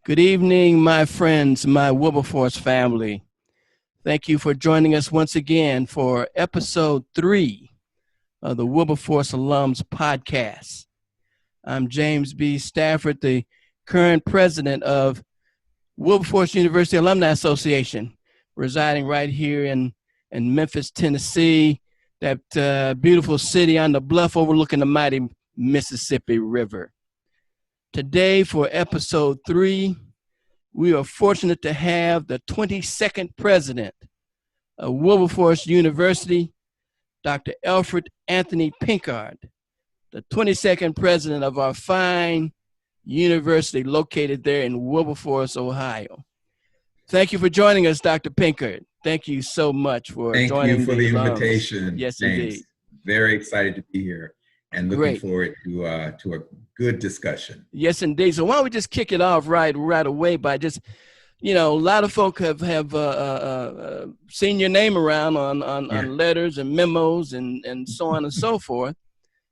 Good evening, my friends, my Wilberforce family. Thank you for joining us once again for episode 3 of the Wilberforce Alums Podcast. I'm James B. Stafford, the current president of Wilberforce University Alumni Association, residing right here in Memphis, Tennessee, that beautiful city on the bluff overlooking the mighty Mississippi River. Today, for episode 3, we are fortunate to have the 22nd president of Wilberforce University, Dr. Elfred Anthony Pinkard, the 22nd president of our fine university located there in Wilberforce, Ohio. Thank you for joining us, Dr. Pinkard. Thank you so much for joining us. Thank you for the invitation. Yes, James. indeed. Very excited to be here and looking forward to a good discussion. Yes, indeed. So why don't we just kick it off right away by just, a lot of folk have seen your name around on letters and memos and so on and so forth.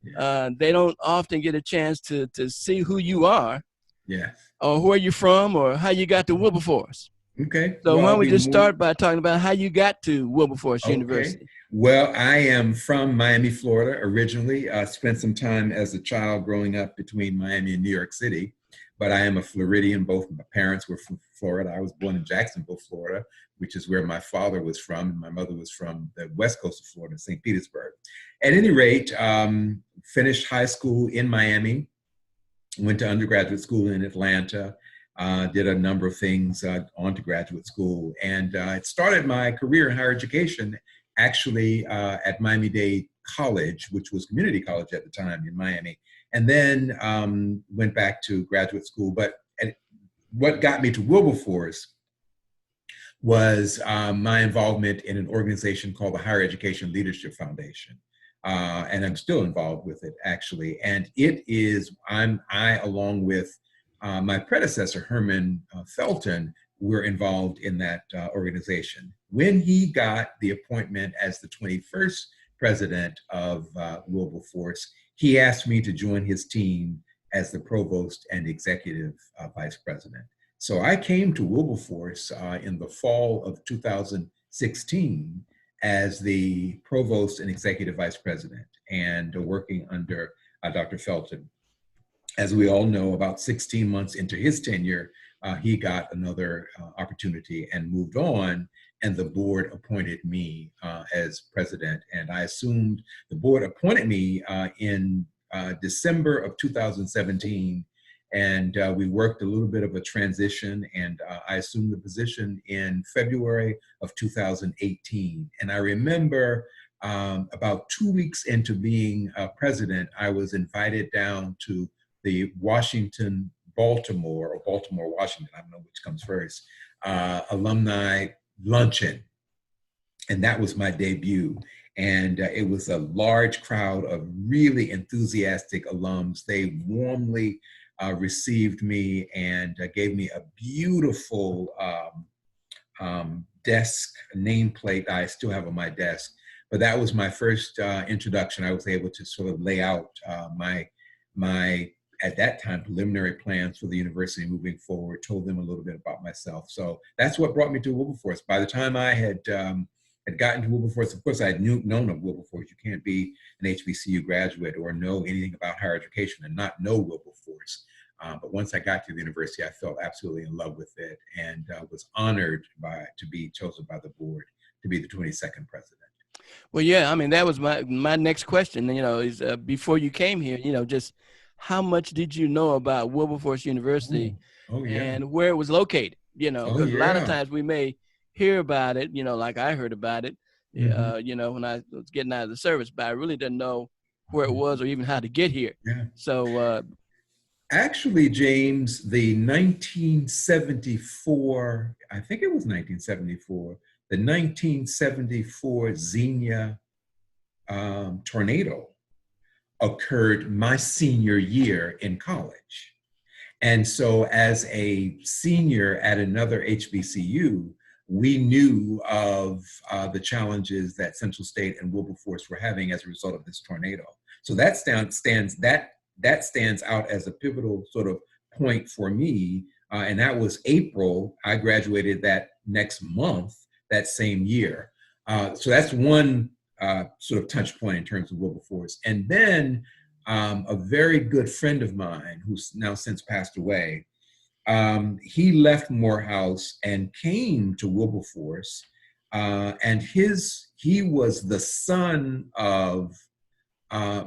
Yeah. They don't often get a chance to see who you are. Yes. Or where you're from or how you got to Wilberforce. Okay. So why don't we just start by talking about how you got to Wilberforce University? Well, I am from Miami, Florida, originally. Spent some time as a child growing up between Miami and New York City, but I am a Floridian. Both my parents were from Florida. I was born in Jacksonville, Florida, which is where my father was from, and my mother was from the west coast of Florida, St. Petersburg. At any rate, finished high school in Miami, went to undergraduate school in Atlanta, did a number of things on to graduate school, and it started my career in higher education actually at Miami-Dade College, which was community college at the time in Miami, and then went back to graduate school. But what got me to Wilberforce was my involvement in an organization called the Higher Education Leadership Foundation. And I'm still involved with it, actually. And it is, I along with my predecessor, Herman Felton, were involved in that organization. When he got the appointment as the 21st president of Wilberforce, he asked me to join his team as the provost and executive vice president. So I came to Wilberforce in the fall of 2016 as the provost and executive vice president and working under Dr. Felton. As we all know, about 16 months into his tenure, he got another opportunity and moved on, and the board appointed me as president. And I assumed the board appointed me in December of 2017, and we worked a little bit of a transition, and I assumed the position in February of 2018. And I remember about 2 weeks into being president, I was invited down to the Baltimore, Washington, I don't know which comes first, alumni luncheon. And that was my debut. And it was a large crowd of really enthusiastic alums. They warmly received me and gave me a beautiful desk nameplate I still have on my desk. But that was my first introduction. I was able to sort of lay out my at that time, preliminary plans for the university moving forward, told them a little bit about myself. So that's what brought me to Wilberforce. By the time I had gotten to Wilberforce, of course, I had known of Wilberforce. You can't be an HBCU graduate or know anything about higher education and not know Wilberforce. But once I got to the university, I fell absolutely in love with it and was honored to be chosen by the board to be the 22nd president. Well, yeah, I mean, that was my next question, is before you came here, just how much did you know about Wilberforce University and where it was located? Because a lot of times we may hear about it, like I heard about it, when I was getting out of the service, but I really didn't know where it was or even how to get here. Yeah. So actually, James, the 1974, I think it was 1974, the 1974 Xenia tornado occurred my senior year in college. And so as a senior at another HBCU, we knew of the challenges that Central State and Wilberforce were having as a result of this tornado. So that stands out as a pivotal sort of point for me and that was April. I graduated that next month, that same year. So that's one sort of touch point in terms of Wilberforce. And then a very good friend of mine, who's now since passed away, he left Morehouse and came to Wilberforce. And he was the son of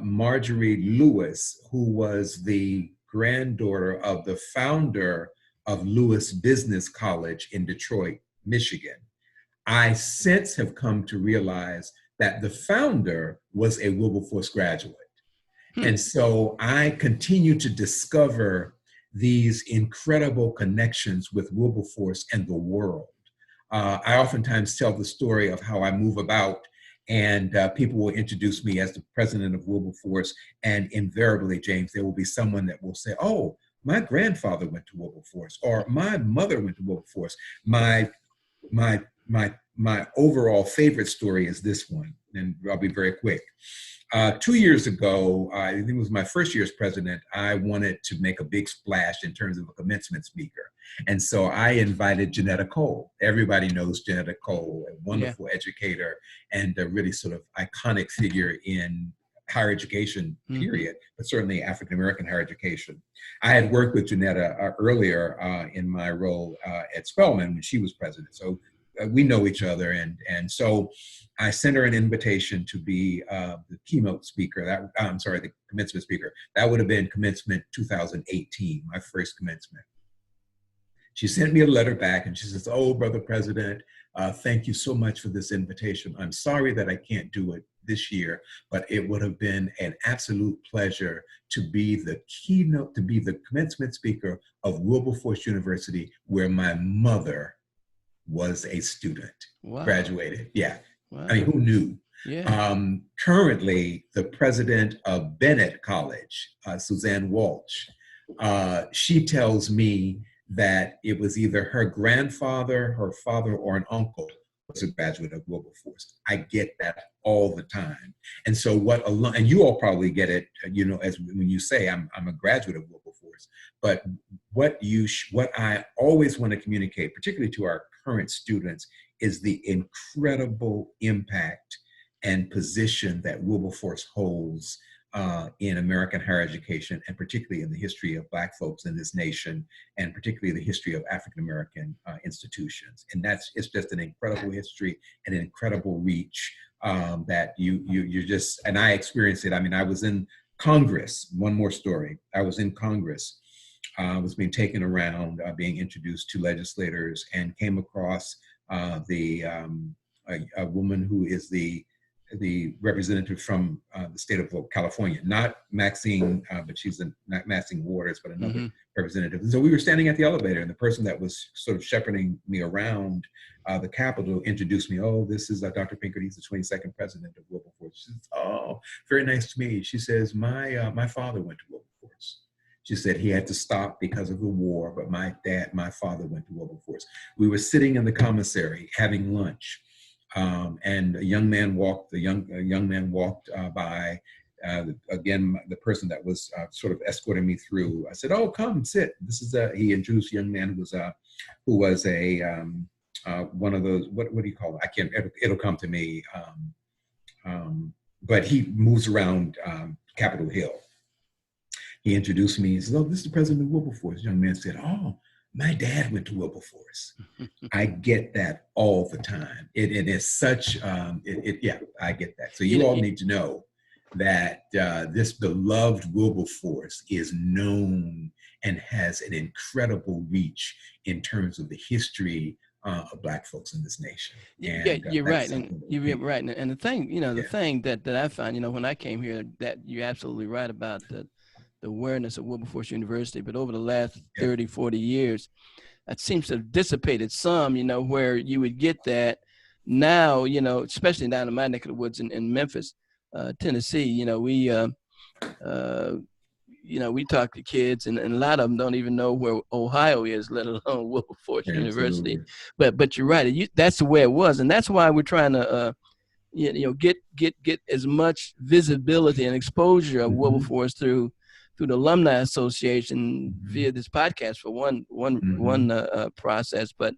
Marjorie Lewis, who was the granddaughter of the founder of Lewis Business College in Detroit, Michigan. I since have come to realize that the founder was a Wilberforce graduate. And so I continue to discover these incredible connections with Wilberforce and the world. I oftentimes tell the story of how I move about, and people will introduce me as the president of Wilberforce, and invariably, James, there will be someone that will say, "Oh, my grandfather went to Wilberforce," or "My mother went to Wilberforce." My overall favorite story is this one, and I'll be very quick. 2 years ago, I think it was my first year as president, I wanted to make a big splash in terms of a commencement speaker. And so I invited Janetta Cole. Everybody knows Janetta Cole, a wonderful educator and a really sort of iconic figure in higher education, period, but certainly African-American higher education. I had worked with Janetta earlier in my role at Spelman when she was president. So we know each other. And so I sent her an invitation to be the keynote speaker. The commencement speaker. That would have been commencement 2018, my first commencement. She sent me a letter back and she says, "Oh, Brother President, thank you so much for this invitation. I'm sorry that I can't do it this year, but it would have been an absolute pleasure to be the keynote, to be the commencement speaker of Wilberforce University, where my mother was a student." Wow. Graduated. Yeah. Wow. I mean, who knew? Yeah. Currently, the president of Bennett College, Suzanne Walsh, she tells me that it was either her grandfather, her father, or an uncle was a graduate of Wilberforce. I get that all the time. And so and you all probably get it, as when you say I'm a graduate of Wilberforce, but what I always want to communicate, particularly to our current students, is the incredible impact and position that Wilberforce holds in American higher education, and particularly in the history of Black folks in this nation, and particularly the history of African-American institutions. And it's just an incredible history and an incredible reach that you just, and I experienced it. I mean, I was in Congress, one more story. I was in Congress, was being taken around, being introduced to legislators, and came across a woman who is the representative from the state of California, not Maxine, but she's not Maxine Waters, but another representative. And so we were standing at the elevator, and the person that was sort of shepherding me around the Capitol introduced me. "Oh, this is Dr. Pinkard. He's the 22nd president of Wilberforce." She says, "Oh, very nice to meet you." She says, my father went to Wilberforce." She said he had to stop because of the war, but my father went to Wilberforce. We were sitting in the commissary having lunch. And a young man walked by. Again, the person that was sort of escorting me through. I said, "Oh, come sit." This is he introduced a young man who was a one of those, what do you call it? I can't. It'll come to me. But he moves around Capitol Hill. He introduced me. He said, "Oh, this is the president of Wilberforce." The young man said, "Oh, my dad went to Wilberforce." I get that all the time. It is such, I get that. So you all need to know that this beloved Wilberforce is known and has an incredible reach in terms of the history of Black folks in this nation. And, you're right. And you're right. And the thing, the thing that I found, when I came here, that you're absolutely right about the awareness of Wilberforce University, but over the last 30, 40 years, it seems to have dissipated some, where you would get that now, especially down in my neck of the woods in Memphis, Tennessee, we talk to kids and a lot of them don't even know where Ohio is, let alone Wilberforce University. But you're right. That's the way it was. And that's why we're trying to, get as much visibility and exposure of Wilberforce through through the Alumni Association via this podcast for one process, but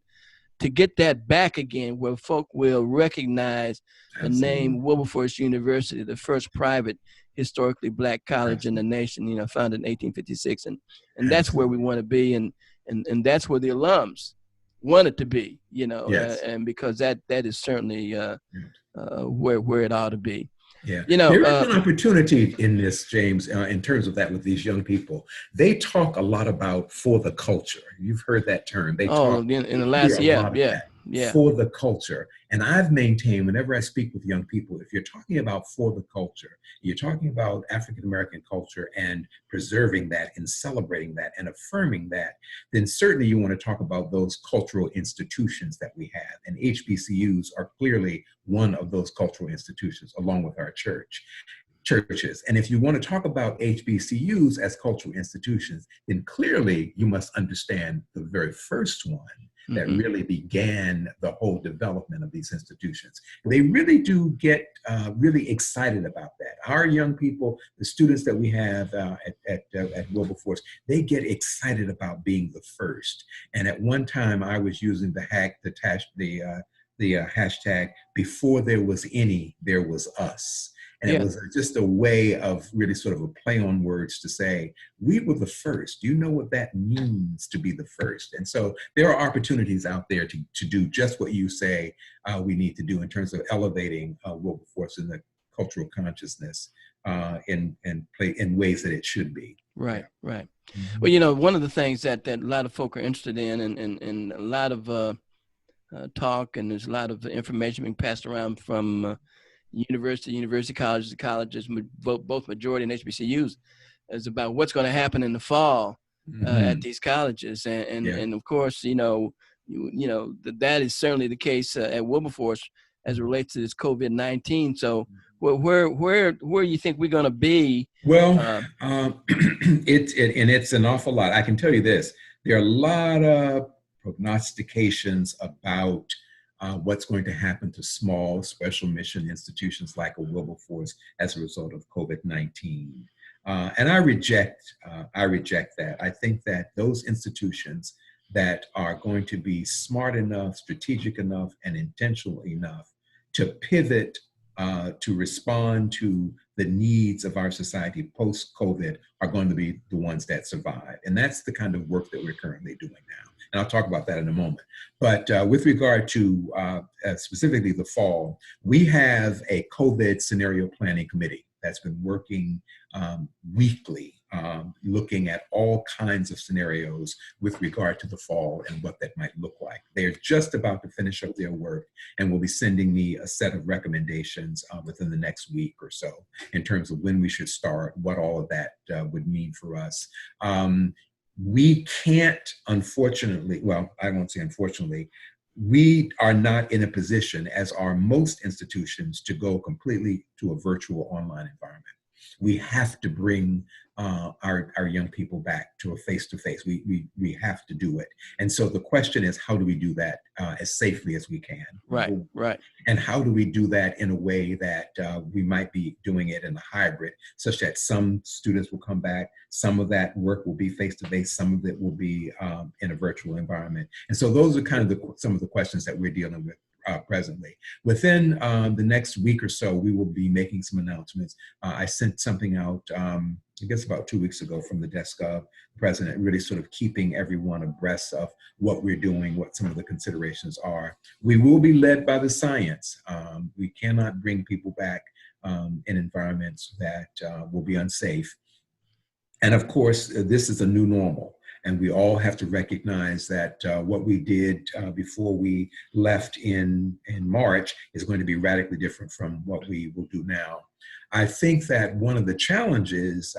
to get that back again, where folk will recognize the name Wilberforce University, the first private historically Black college in the nation, founded in 1856, and that's where we want to be, and that's where the alums want it to be, and because that is certainly where it ought to be. Yeah, there is an opportunity in this, James, in terms of that with these young people. They talk a lot about for the culture. You've heard that term. They talk in the last for the culture. And I've maintained whenever I speak with young people, if you're talking about for the culture, you're talking about African-American culture and preserving that and celebrating that and affirming that, then certainly you want to talk about those cultural institutions that we have. And HBCUs are clearly one of those cultural institutions, along with our churches. And if you want to talk about HBCUs as cultural institutions, then clearly you must understand the very first one that really began the whole development of these institutions. They really do get really excited about that. Our young people, the students that we have at Wilberforce, they get excited about being the first. And at one time, I was using the hashtag, before there was any, there was us. And it was just a way of really sort of a play on words to say, we were the first. You know what that means to be the first. And so there are opportunities out there to do just what you say we need to do in terms of elevating Wilberforce in the cultural consciousness in ways that it should be. Right. Well, one of the things that a lot of folk are interested in and a lot of talk, and there's a lot of information being passed around from university colleges, both majority and HBCUs, is about what's going to happen in the fall at these colleges, and of course, that is certainly the case at Wilberforce as it relates to this COVID-19. So, where do you think we're going to be? Well, it's an awful lot. I can tell you this: there are a lot of prognostications about what's going to happen to small special mission institutions like a Wilberforce as a result of COVID-19. And I reject that. I think that those institutions that are going to be smart enough, strategic enough, and intentional enough to pivot to respond to the needs of our society post-COVID are going to be the ones that survive. And that's the kind of work that we're currently doing now. And I'll talk about that in a moment. But with regard to specifically the fall, we have a COVID scenario planning committee that's been working weekly, looking at all kinds of scenarios with regard to the fall and what that might look like. They're just about to finish up their work and will be sending me a set of recommendations within the next week or so in terms of when we should start, what all of that would mean for us. We can't, unfortunately, well, I won't say unfortunately, we are not in a position, as are most institutions, to go completely to a virtual online environment. We have to bring our young people back to a face-to-face. We have to do it. And so the question is, how do we do that as safely as we can? Right. And how do we do that in a way that we might be doing it in a hybrid, such that some students will come back, some of that work will be face-to-face, some of it will be in a virtual environment. And so those are kind of some of the questions that we're dealing with presently. Within the next week or so, we will be making some announcements. I sent something out, I guess about 2 weeks ago, from the desk of the president, really sort of keeping everyone abreast of what we're doing, what some of the considerations are. We will be led by the science. We cannot bring people back in environments that will be unsafe. And of course, this is a new normal. And we all have to recognize that what we did before we left in March is going to be radically different from what we will do now. I think that one of the challenges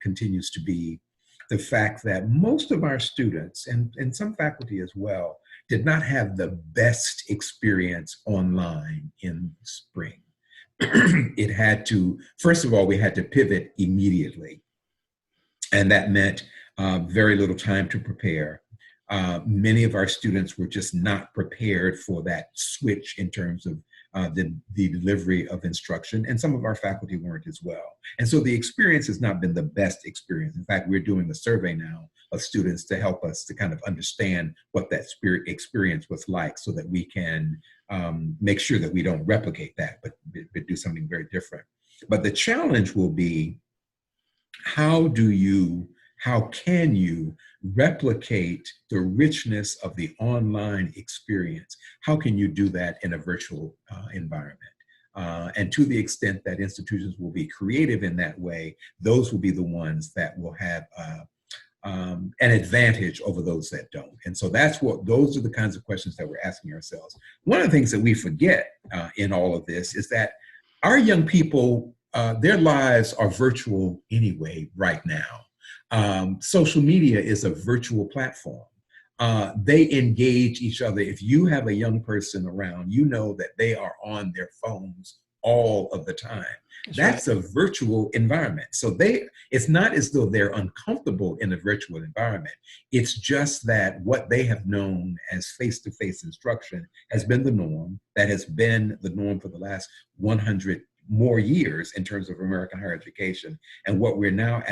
continues to be the fact that most of our students, and some faculty as well, did not have the best experience online in the spring. It had to, first of all, we had to pivot immediately. And that meant very little time to prepare. Many of our students were just not prepared for that switch in terms of the delivery of instruction, and some of our faculty weren't as well. And so the experience has not been the best experience. In fact, we're doing a survey now of students to help us to kind of understand what that experience was like, so that we can make sure that we don't replicate that, but do something very different. But the challenge will be, how can you replicate the richness of the online experience? How can you do that in a virtual environment? And to the extent that institutions will be creative in that way, those will be the ones that will have an advantage over those that don't. And so those are the kinds of questions that we're asking ourselves. One of the things that we forget in all of this is that our young people, their lives are virtual anyway right now. Social media is a virtual platform. They engage each other. If you have a young person around, you know that they are on their phones all of the time. That's right. A virtual environment. So it's not as though they're uncomfortable in a virtual environment. It's just that what they have known as face-to-face instruction has been the norm. That has been the norm for the last 100 more years in terms of American higher education. And what we're now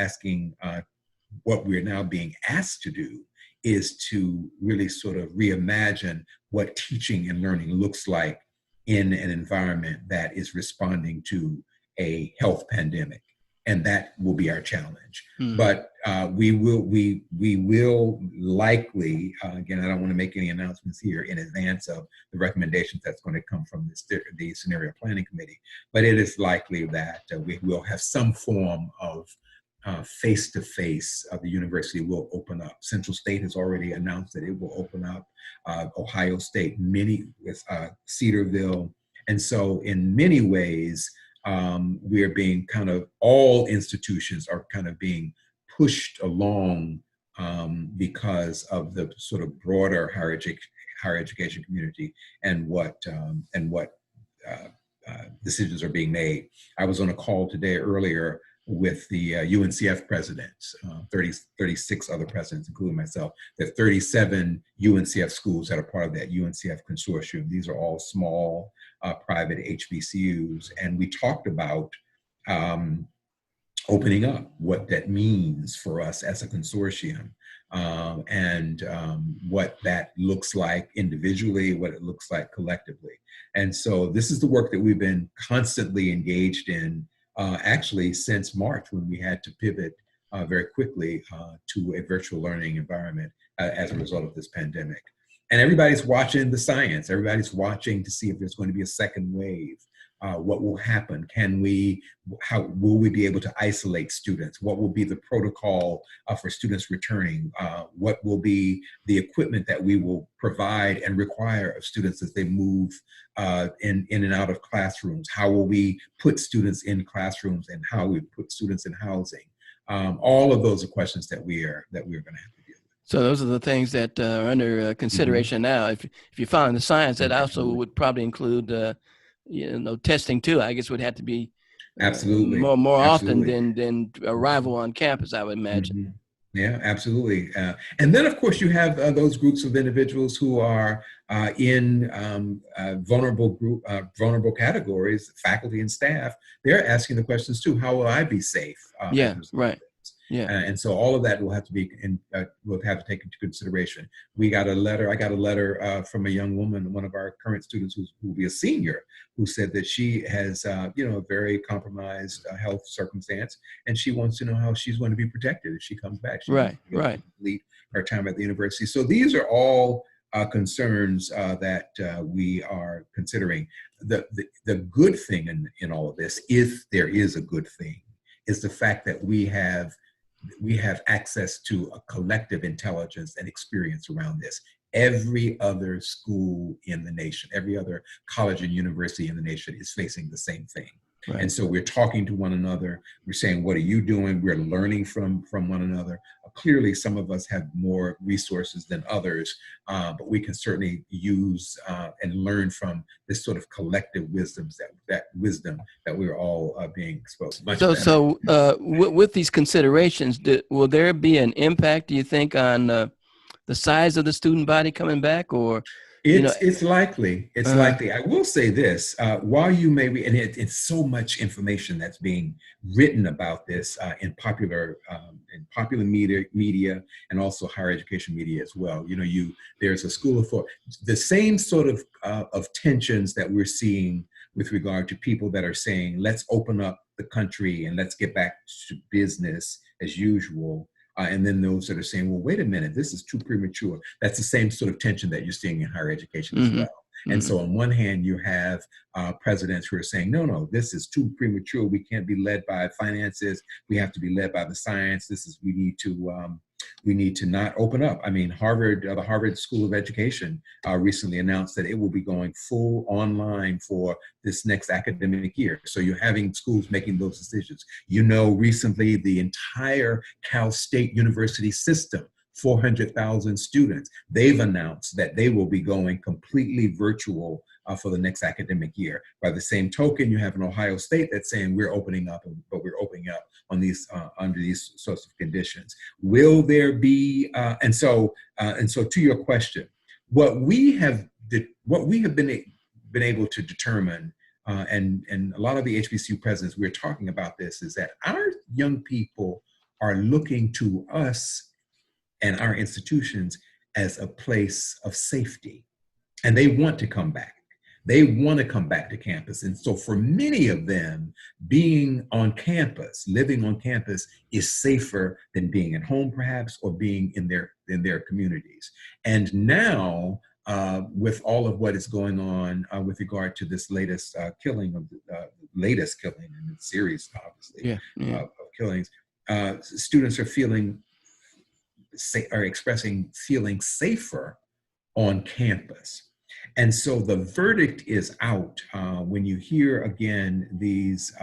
being asked to do is to really sort of reimagine what teaching and learning looks like in an environment that is responding to a health pandemic. And that will be our challenge. But we will likely, again, I don't want to make any announcements here in advance of the recommendations that's going to come from the scenario planning committee, but it is likely that we will have some form of face-to-face. The university will open up. Central State has already announced that it will open up. Ohio State, Cedarville. And so in many ways, we are being all institutions are kind of being pushed along because of the sort of broader higher education community and what decisions are being made. I was on a call earlier with the UNCF presidents, 36 other presidents, including myself. There are 37 UNCF schools that are part of that UNCF consortium. These are all small private HBCUs. And we talked about opening up, what that means for us as a consortium, and what that looks like individually, what it looks like collectively. And so this is the work that we've been constantly engaged in actually since March, when we had to pivot very quickly to a virtual learning environment as a result of this pandemic. And everybody's watching the science. Everybody's watching to see if there's going to be a second wave. What will happen? How will we be able to isolate students? What will be the protocol for students returning? What will be the equipment that we will provide and require of students as they move in and out of classrooms? How will we put students in classrooms, and how we put students in housing? All of those are questions that we are going to have to deal with. So those are the things that are under consideration now. If you follow the science, that also would probably include testing too. I guess would have to be absolutely more often than arrival on campus, I would imagine. Mm-hmm. Yeah, absolutely. And then, of course, you have those groups of individuals who are in vulnerable categories, faculty and staff. They're asking the questions too. How will I be safe? Yeah, right. Yeah. And so all of that will have to be will have to take into consideration. I got a letter from a young woman, one of our current students who will be a senior, who said that she has a very compromised health circumstance, and she wants to know how she's going to be protected if she comes back. Right. Complete her time at the university. So these are all concerns that we are considering. The good thing in all of this, if there is a good thing, is the fact that we have access to a collective intelligence and experience around this. Every other school in the nation, every other college and university in the nation is facing the same thing. Right. And so we're talking to one another. We're saying, what are you doing? We're learning from one another. Clearly, some of us have more resources than others, but we can certainly use and learn from this sort of collective wisdom that we're all being exposed to. So with these considerations, will there be an impact, do you think, on the size of the student body coming back, or It's likely. It's likely. I will say this: while you may read, and it's so much information that's being written about this in popular media, and also higher education media as well. There's a school of thought, the same sort of tensions that we're seeing with regard to people that are saying, let's open up the country and let's get back to business as usual. And then those that are saying, well, wait a minute, this is too premature. That's the same sort of tension that you're seeing in higher education as well. And so on one hand, you have presidents who are saying, no, this is too premature. We can't be led by finances. We have to be led by the science. We need to not open up. I mean, the Harvard School of Education recently announced that it will be going full online for this next academic year. So you're having schools making those decisions. Recently the entire Cal State University system, 400,000 students, they've announced that they will be going completely virtual for the next academic year. By the same token, you have an Ohio State that's saying we're opening up, but we're opening up on these under these sorts of conditions. Will there be? And so to your question, what we have been able to determine, and a lot of the HBCU presidents, we're talking about this, is that our young people are looking to us and our institutions as a place of safety. And they want to come back. They want to come back to campus. And so for many of them, being on campus, living on campus is safer than being at home perhaps, or being in their communities. And now, with all of what is going on with regard to this latest killing in the series, obviously, of killings, students are expressing feeling safer on campus. And so the verdict is out when you hear again these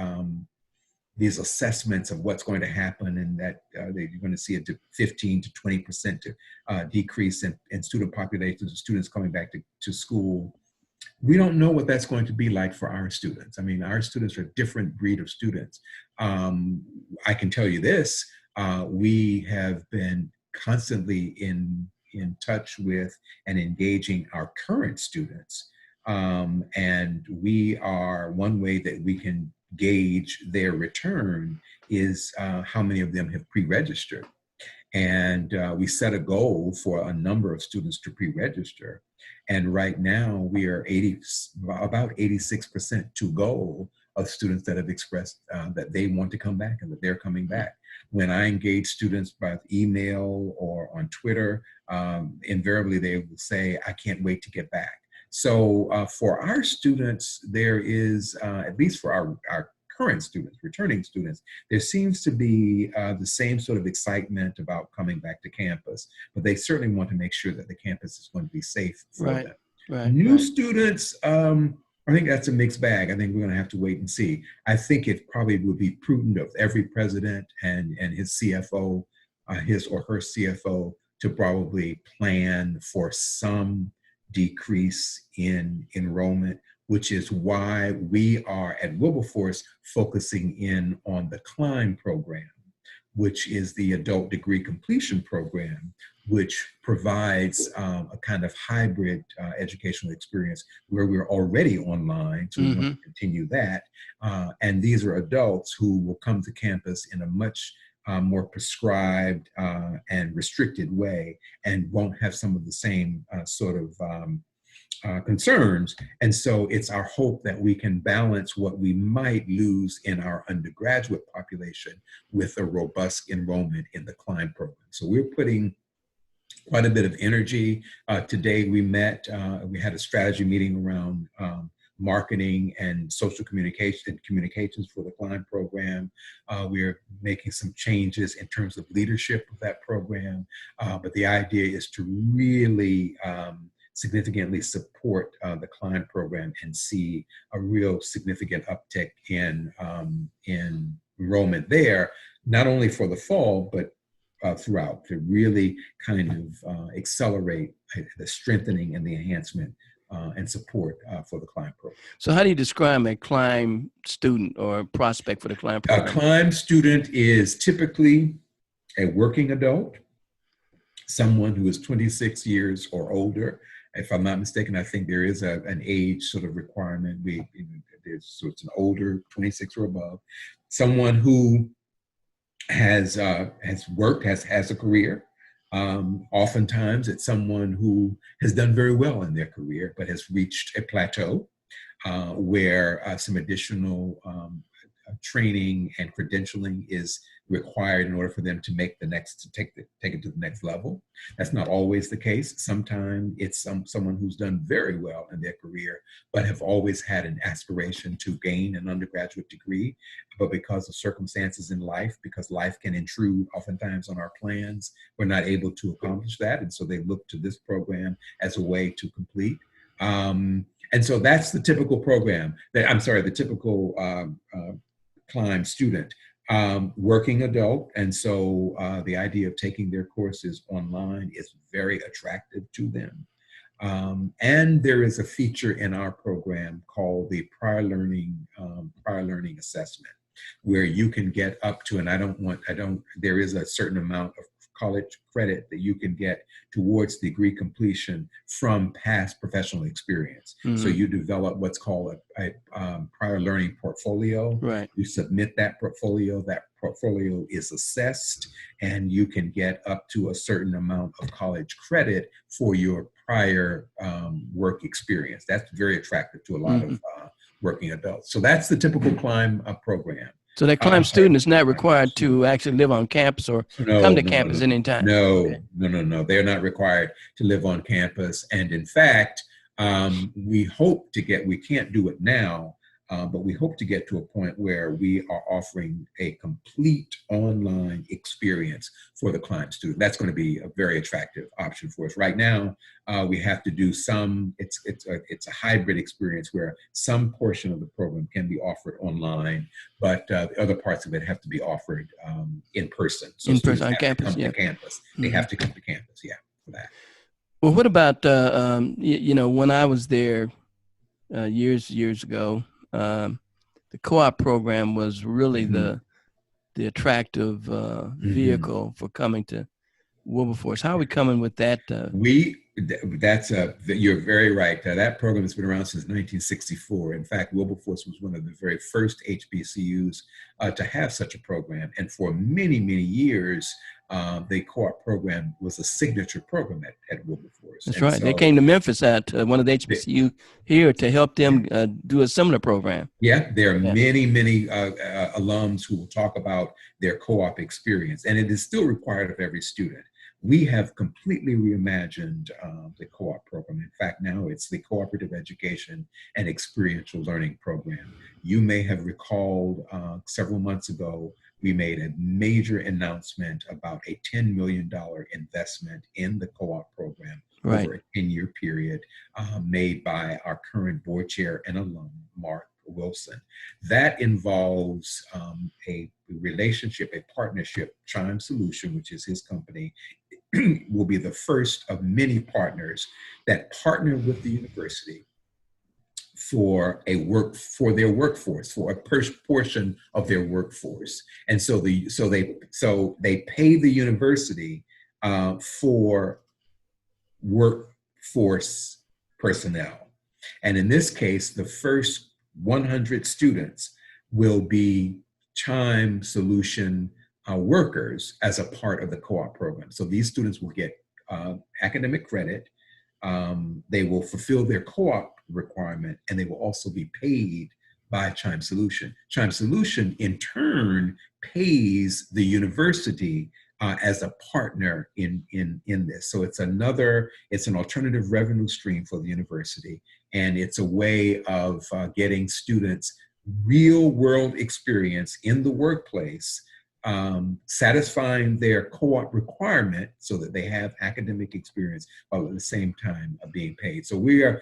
assessments of what's going to happen, and that you're going to see a 15 to 20% decrease in student populations of students coming back to school. We don't know what that's going to be like for our students. I mean, our students are a different breed of students. I can tell you this, we have been constantly in touch with and engaging our current students. And one way that we can gauge their return is how many of them have pre-registered. And we set a goal for a number of students to pre-register. And right now we are about 86% to goal of students that have expressed that they want to come back and that they're coming back. When I engage students by our or on Twitter, invariably they will say, I can't wait to get back. So for our students, there is, at least for our current students, returning students, there seems to be the same sort of excitement about coming back to campus, but they certainly want to make sure that the campus is going to be safe for them. New students, I think that's a mixed bag. I think we're going to have to wait and see. I think it probably would be prudent of every president and his CFO, his or her CFO, to probably plan for some decrease in enrollment, which is why we are at Wilberforce focusing in on the CLIMB program, which is the adult degree completion program, which provides a kind of hybrid educational experience where we're already online, so we want to continue that. And these are adults who will come to campus in a much more prescribed and restricted way, and won't have some of the same sort of concerns. And so it's our hope that we can balance what we might lose in our undergraduate population with a robust enrollment in the CLIMB program. So we're putting quite a bit of energy. Today we had a strategy meeting around marketing and social communications for the CLIMB program. We're making some changes in terms of leadership of that program, but the idea is to really significantly support the CLIMB program and see a real significant uptick in enrollment there, not only for the fall, but throughout, to really kind of accelerate the strengthening and the enhancement and support for the CLIMB program. So how do you describe a CLIMB student or prospect for the CLIMB program? A CLIMB student is typically a working adult, someone who is 26 years or older, if I'm not mistaken, I think there is an age sort of requirement. So it's an older, 26 or above, someone who has worked, has a career. Oftentimes, it's someone who has done very well in their career, but has reached a plateau where some additional training and credentialing is required in order for them to take it to the next level. That's not always the case. Sometimes it's someone who's done very well in their career, but have always had an aspiration to gain an undergraduate degree. But because of circumstances in life, because life can intrude oftentimes on our plans, we're not able to accomplish that. And so they look to this program as a way to complete. And so that's the typical program the typical CLIMB student, working adult. And so the idea of taking their courses online is very attractive to them. And there is a feature in our program called the prior learning assessment, where you can get up to, there is a certain amount of college credit that you can get towards degree completion from past professional experience. Mm-hmm. So you develop what's called a prior learning portfolio. Right. You submit that portfolio is assessed, and you can get up to a certain amount of college credit for your prior work experience. That's very attractive to a lot of working adults. So that's the typical CLIMB program. So that CLIMB student is not required to actually live on campus or come to campus anytime? No. They're not required to live on campus. And in fact, we can't do it now, but we hope to get to a point where we are offering a complete online experience for the CLIMB student. That's going to be a very attractive option for us. Right now, we have to do it's a hybrid experience where some portion of the program can be offered online, but the other parts of it have to be offered in person. So in person, on campus, to campus. They have to come to campus, for that. Well, what about, when I was there years ago, the co-op program was really the attractive vehicle for coming to Wilberforce. How are we coming with that? You're very right. That program has been around since 1964. In fact, Wilberforce was one of the very first HBCUs to have such a program. And for many, many years, the co-op program was a signature program at Wilberforce. That's right. So, they came to Memphis at one of the HBCU here to help them do a similar program. Yeah, there are many alums who will talk about their co-op experience, and it is still required of every student. We have completely reimagined the co-op program. In fact, now it's the Cooperative Education and Experiential Learning Program. You may have recalled several months ago, we made a major announcement about a $10 million investment in the co-op program over a 10-year period made by our current board chair and alum, Mark Wilson. That involves a relationship, a partnership. Chime Solution, which is his company, will be the first of many partners that partner with the university for their workforce, for a portion of their workforce. And so they pay the university for workforce personnel. And in this case, the first 100 students will be Chime Solution workers as a part of the co-op program. So these students will get academic credit. They will fulfill their co-op requirement, and they will also be paid by Chime Solution. Chime Solution, in turn, pays the university as a partner in this. So it's an alternative revenue stream for the university, and it's a way of getting students real world experience in the workplace, satisfying their co-op requirement so that they have academic experience while at the same time being paid. So we're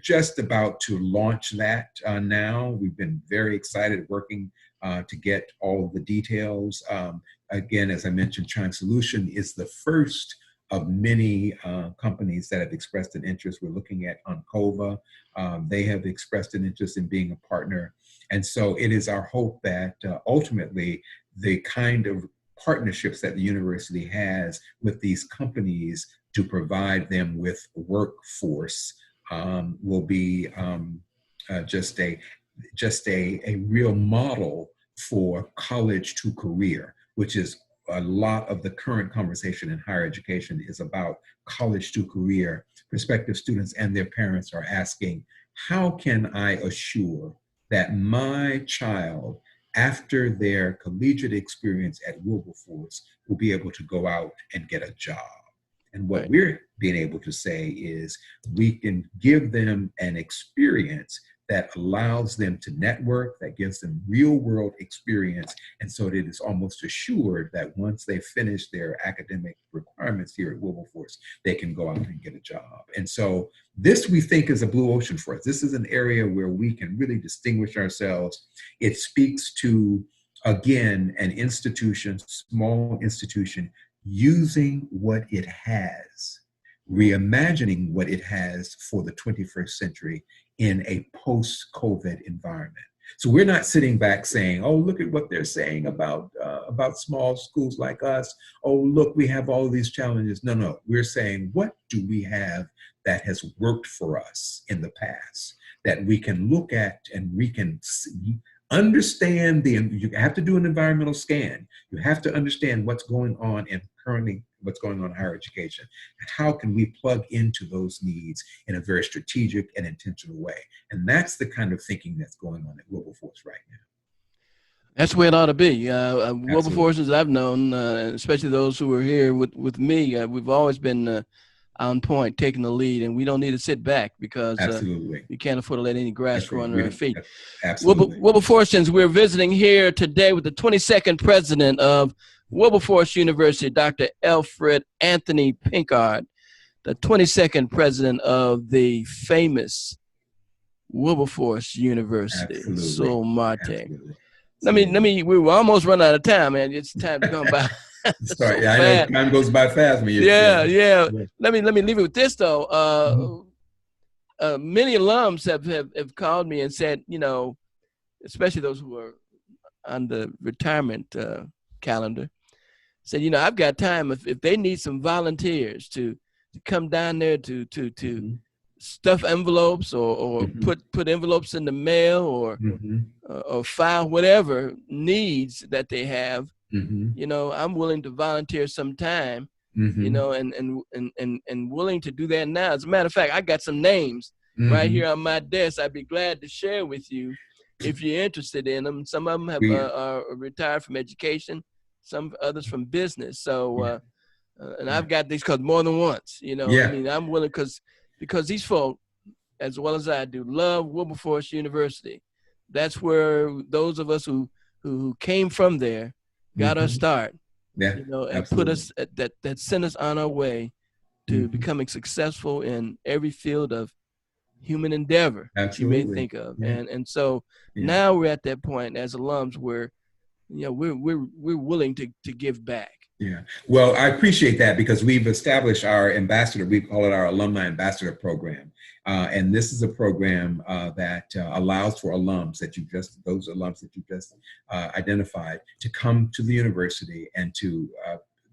just about to launch that now. We've been very excited working to get all of the details. Again, as I mentioned, Chime Solution is the first of many companies that have expressed an interest. We're looking at Uncova. They have expressed an interest in being a partner. And so it is our hope that ultimately the kind of partnerships that the university has with these companies to provide them with workforce will be just a real model for college to career, which is a lot of the current conversation in higher education is about college to career. Prospective students and their parents are asking, how can I assure that my child, after their collegiate experience at Wilberforce, will be able to go out and get a job? And what we're being able to say is we can give them an experience that allows them to network, that gives them real world experience. And so it is almost assured that once they finish their academic requirements here at Wilberforce, they can go out and get a job. And so this we think is a blue ocean for us. This is an area where we can really distinguish ourselves. It speaks to, again, an institution, small institution, using what it has, reimagining what it has for the 21st century in a post-COVID environment. So we're not sitting back saying, oh, look at what they're saying about small schools like us. Oh, look, we have all of these challenges. No, we're saying, what do we have that has worked for us in the past that we can look at and we can understand you have to do an environmental scan. You have to understand what's going on and currently what's going on in higher education. And how can we plug into those needs in a very strategic and intentional way? And that's the kind of thinking that's going on at Wilberforce right now. That's where it ought to be. Wilberforce, as I've known, especially those who are here with me, we've always been on point, taking the lead, and we don't need to sit back because we can't afford to let any grass grow under our feet. Absolutely. Wilberforcians, we're visiting here today with the 22nd president of Wilberforce University, Dr. Elfred Anthony Pinkard, the 22nd president of the famous Wilberforce University. Absolutely. So Marte. Absolutely. Let me. We were almost run out of time, man. It's time to come by. Sorry, I know time goes by fast when you're yeah. Let me leave it with this though. Many alums have called me and said, especially those who are on the retirement calendar, said, I've got time if they need some volunteers to come down there to stuff envelopes or put envelopes in the mail or file whatever needs that they have. I'm willing to volunteer some time, and willing to do that now. As a matter of fact, I got some names right here on my desk. I'd be glad to share with you if you're interested in them. Some of them are retired from education, some others from business. So, and I've got these cause more than once, I'm willing because these folk, as well as I do, love Wilberforce University. That's where those of us who came from there got our start, and absolutely. put us that sent us on our way to becoming successful in every field of human endeavor that you may think of. And so now we're at that point as alums where we're willing to give back. Yeah. Well, I appreciate that because we've established our ambassador, we call it our alumni ambassador program. And this is a program that allows for alums those alums that you just identified to come to the university and to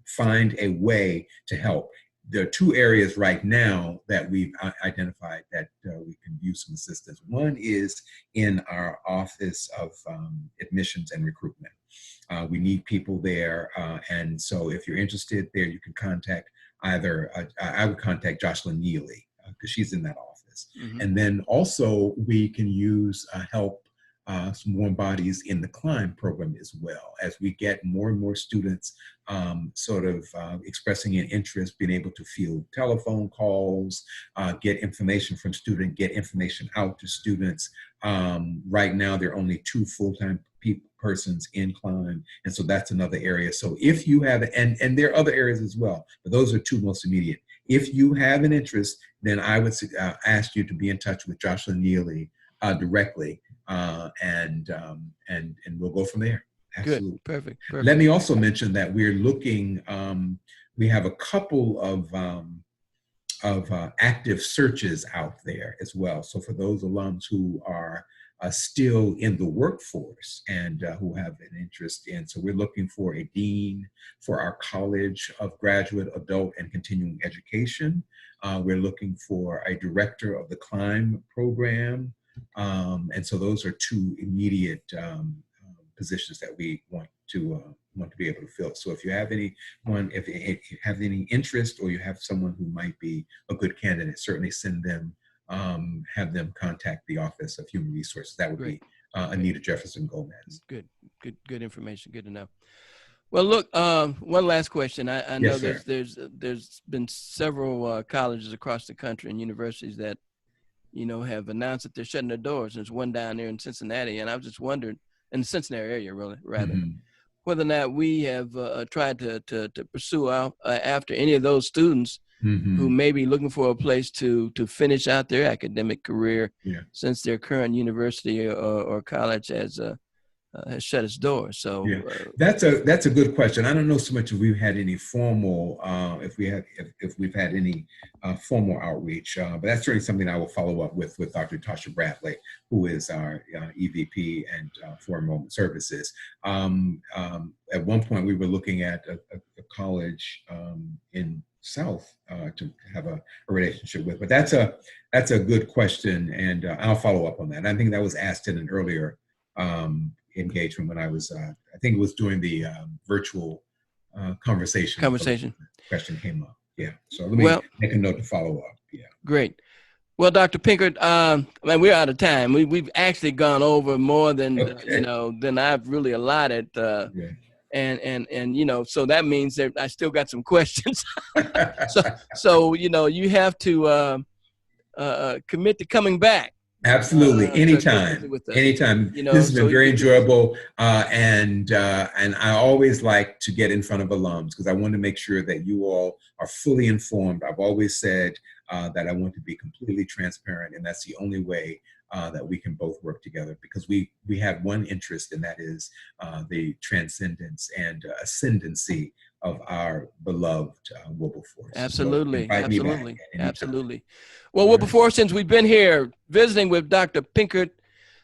find a way to help. There are two areas right now that we've identified that we can use some assistance. One is in our Office of Admissions and Recruitment. We need people there. And so if you're interested there, you can contact I would contact Jocelyn Neely because she's in that office. And then also we can use help some warm bodies in the Climb program as well, as we get more and more students expressing an interest, being able to field telephone calls, get information from students, get information out to students. Right now, there are only 2 full-time persons in Climb, and so that's another area. So if you have, and there are other areas as well, but those are 2 most immediate. If you have an interest, then I would ask you to be in touch with Jocelyn Neely directly. And we'll go from there. Absolutely. Good. Perfect. Let me also mention that we're looking, we have a couple of active searches out there as well. So for those alums who are still in the workforce and who have an interest in. So we're looking for a dean for our College of Graduate, Adult, and Continuing Education. We're looking for a director of the Climb program. And so those are two immediate positions that we want to be able to fill. So if you have anyone, if you have any interest or you have someone who might be a good candidate, certainly send them, have them contact the Office of Human Resources. That would be Anita Jefferson Gomez. Good information. Good to know. Well, look, one last question. I know Yes, there's been several colleges across the country and universities that, have announced that they're shutting their doors. There's one down there in Cincinnati, and I was just wondering, in the Cincinnati area, rather, whether or not we have tried to pursue after any of those students who may be looking for a place to finish out their academic career since their current university or college has shut its doors. So that's a good question. I don't know so much if we've had any formal, if we've had any formal outreach, but that's certainly something I will follow up with Dr. Tasha Bradley, who is our EVP and for Enrollment Services. At one point, we were looking at a college in South to have a relationship with, but that's a good question, and I'll follow up on that. I think that was asked in an earlier engagement when I was, I think it was during the virtual conversation. Question came up. Yeah. So let me make a note to follow up. Yeah. Great. Well, Dr. Pinkard, we're out of time. We've actually gone over more than than I've really allotted. And so that means that I still got some questions. so you have to commit to coming back. Absolutely, anytime. This has been very enjoyable, and I always like to get in front of alums because I want to make sure that you all are fully informed. I've always said that I want to be completely transparent, and that's the only way that we can both work together, because we have one interest, and that is the transcendence and ascendancy of our beloved Wilberforce. Absolutely. Well, Wilberforce, since we've been here visiting with Dr. Pinkard,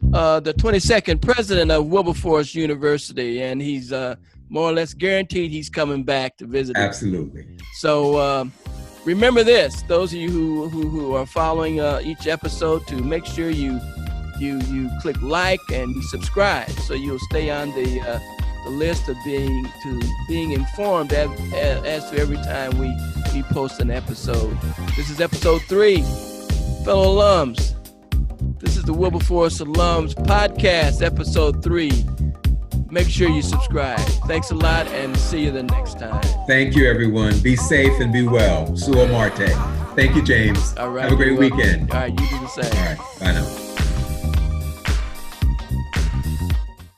the 22nd president of Wilberforce University, and he's more or less guaranteed he's coming back to visit. Absolutely. So remember this, those of you who are following each episode, to make sure you click like and you subscribe, so you'll stay on the list of being informed as to every time we post an episode. This is episode 3. Fellow alums, this is the Wilberforce Alums Podcast, episode 3. Make sure you subscribe. Thanks a lot, and see you the next time. Thank you, everyone. Be safe and be well. Sua Marte. Thank you, James. All right. Have a great weekend. All right, you do the same. All right. Bye now.